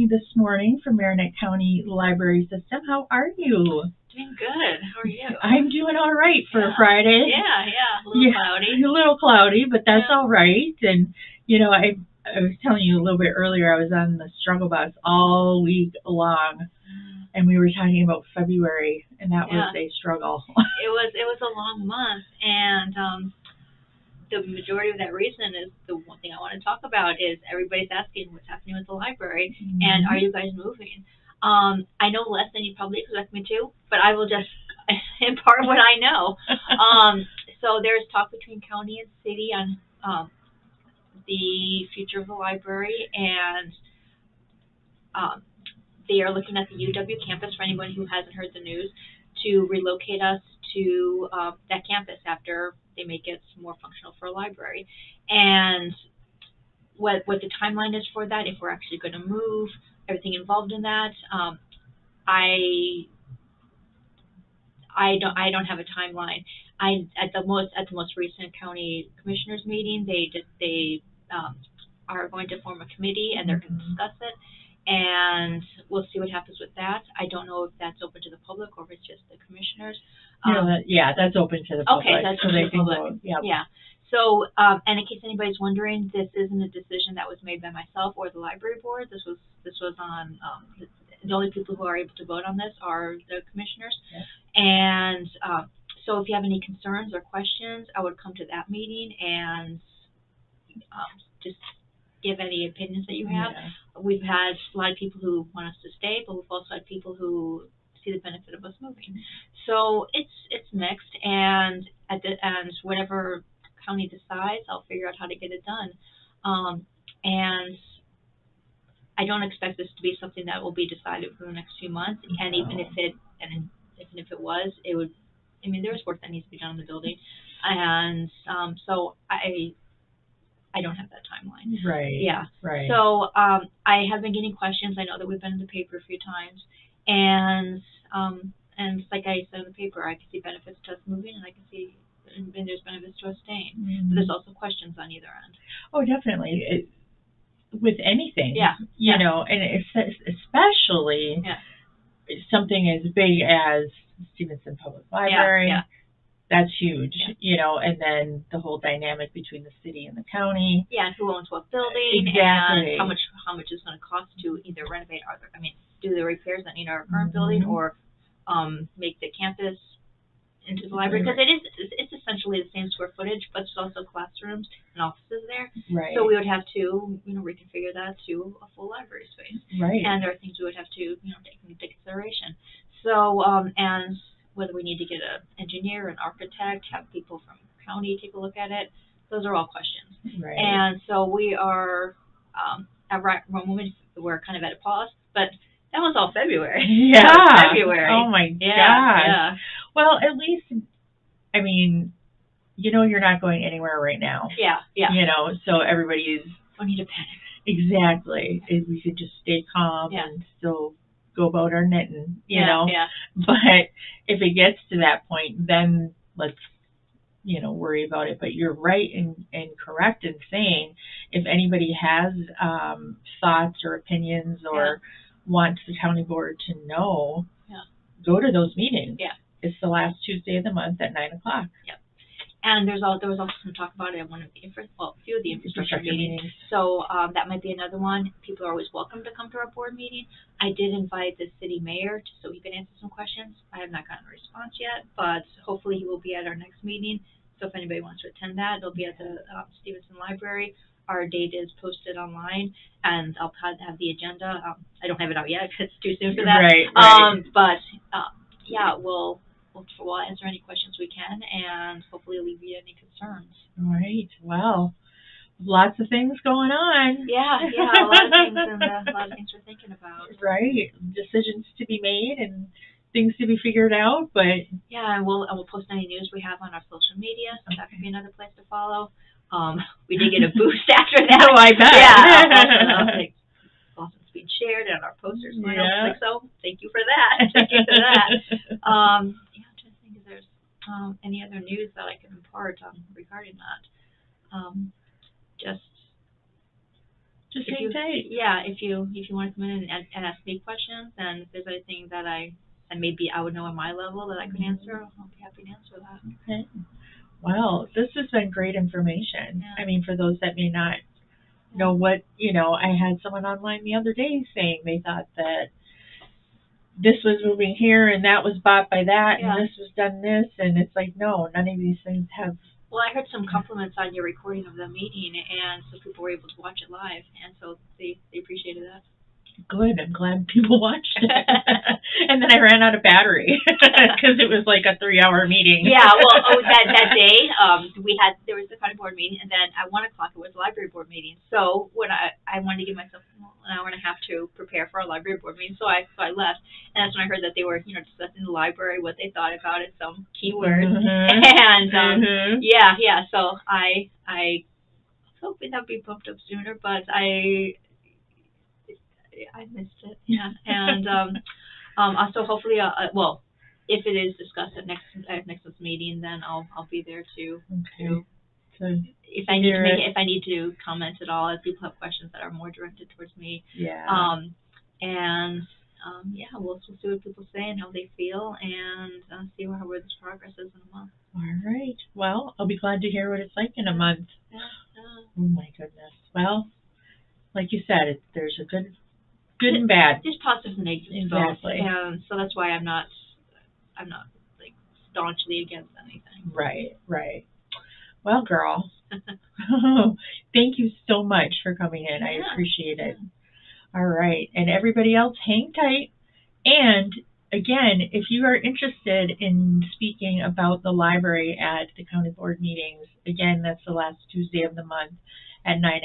me this morning from Marinette County Library System. How are you? Doing good. How are you? I'm doing all right for a Friday. Yeah. A little cloudy. A little cloudy, but that's all right. And, I was telling you a little bit earlier, I was on the struggle bus all week long, and we were talking about February, and that was a struggle. It was a long month, and the majority of that reason is the one thing I want to talk about is everybody's asking what's happening with the library, and are you guys moving? I know less than you probably expect me to, but I will just impart what I know. So there's talk between county and city on the future of the library, and they are looking at the UW campus, for anyone who hasn't heard the news, to relocate us to that campus after they make it more functional for a library. And what the timeline is for that, if we're actually going to move, everything involved in that, I don't have a timeline. At the most recent county commissioners meeting, they are going to form a committee, and they're going to discuss it, and we'll see what happens with that. I don't know if that's open to the public or if it's just the commissioners. That's open to the public. Okay, that's so open they to the can public. vote. Yep. Yeah. So, and in case anybody's wondering, this isn't a decision that was made by myself or the library board. This was on the only people who are able to vote on this are the commissioners. Yes. And so, if you have any concerns or questions, I would come to that meeting and just give any opinions that you have. Yeah. We've had a lot of people who want us to stay, but we've also had people who see the benefit of us moving. So it's mixed, and whatever county decides, I'll figure out how to get it done. And I don't expect this to be something that will be decided for the next few months. And even if it was, it would. I mean, there's work that needs to be done in the building, and so I don't have that timeline. Right. Yeah. Right. So I have been getting questions. I know that we've been in the paper a few times, and like I said in the paper, I can see benefits to us moving, and I can see and there's benefits to us staying. Mm-hmm. But there's also questions on either end. Oh, definitely. With anything. Yeah. You know, and especially something as big as Stevenson Public Library. Yeah. That's huge, and then the whole dynamic between the city and the county. Yeah, and who owns what building, exactly. And how much it's going to cost to either renovate do the repairs that need our current building, or make the campus into the library, because it's essentially the same square footage, but there's also classrooms and offices there. Right. So we would have to reconfigure that to a full library space. Right. And there are things we would have to take into consideration. So and whether we need to get an engineer, an architect, have people from the county take a look at it, those are all questions. Right. And so we are at one moment we're kind of at a pause, but that was all February. Yeah. That was February. Oh my gosh. Yeah. Well, at least, you're not going anywhere right now. Yeah. So everybody's. Don't need to panic. Exactly. We could just stay calm and still go about our knitting, you know. Yeah. But if it gets to that point, then let's, worry about it. But you're right and correct in saying if anybody has thoughts or opinions or wants the county board to know, go to those meetings. Yeah. It's the last Tuesday of the month at 9:00. Yep. And there was also some talk about it at one of the a few of the infrastructure meetings. So that might be another one. People are always welcome to come to our board meeting. I did invite the city mayor so he could answer some questions. I have not gotten a response yet, but hopefully he will be at our next meeting. So if anybody wants to attend that, it'll be at the Stevenson Library. Our date is posted online, and I'll have the agenda. I don't have it out yet because it's too soon for that. Right. But we'll answer any questions we can, and hopefully alleviate any concerns. All right. Well, lots of things going on. Yeah, a lot of things, and a lot of things we're thinking about. Right. Decisions to be made and things to be figured out, but and we'll post any news we have on our social media, so that could be another place to follow. We did get a boost after that. Oh, I bet. Yeah. Boston's being shared and our posters went up. So thank you for that. I'm trying to think if there's any other news that I can impart regarding that. Just Just hang tight. Yeah, if you want to come in and ask me questions, and if there's anything that maybe I would know on my level that I could answer, I'll be happy to answer that. Okay. Well, this has been great information. Yeah. I mean, for those that may not know what, I had someone online the other day saying they thought that this was moving here and that was bought by that Yeah. and this was done this, and it's like, no, none of these things have. Well, I heard some compliments on your recording of the meeting, and so people were able to watch it live, and so they appreciated that. Good. I'm glad people watched it. And then I ran out of battery because it was like a 3-hour meeting. Yeah, well, that day there was the county board meeting, and then at 1:00 it was a library board meeting. So when I wanted to give myself an hour and a half to prepare for a library board meeting, so I left, and that's when I heard that they were discussing the library, what they thought about it, some keywords, and yeah. So I was hoping that would be bumped up sooner, but I missed it. Yeah, and so hopefully, well, if it is discussed at next month's meeting, then I'll be there to. Okay. So if I need to comment at all, if people have questions that are more directed towards me. Yeah. We'll see what people say and how they feel, and see where this progress is in a month. All right. Well, I'll be glad to hear what it's like in a month. Yeah. Oh my goodness. Well, like you said, there's a good and bad. There's positive and negatives. Exactly. And so that's why I'm not like staunchly against anything. Right. Well, girl, thank you so much for coming in. I appreciate it. All right. And everybody else, hang tight. And again, if you are interested in speaking about the library at the county board meetings, again, that's the last Tuesday of the month at 9 a.m.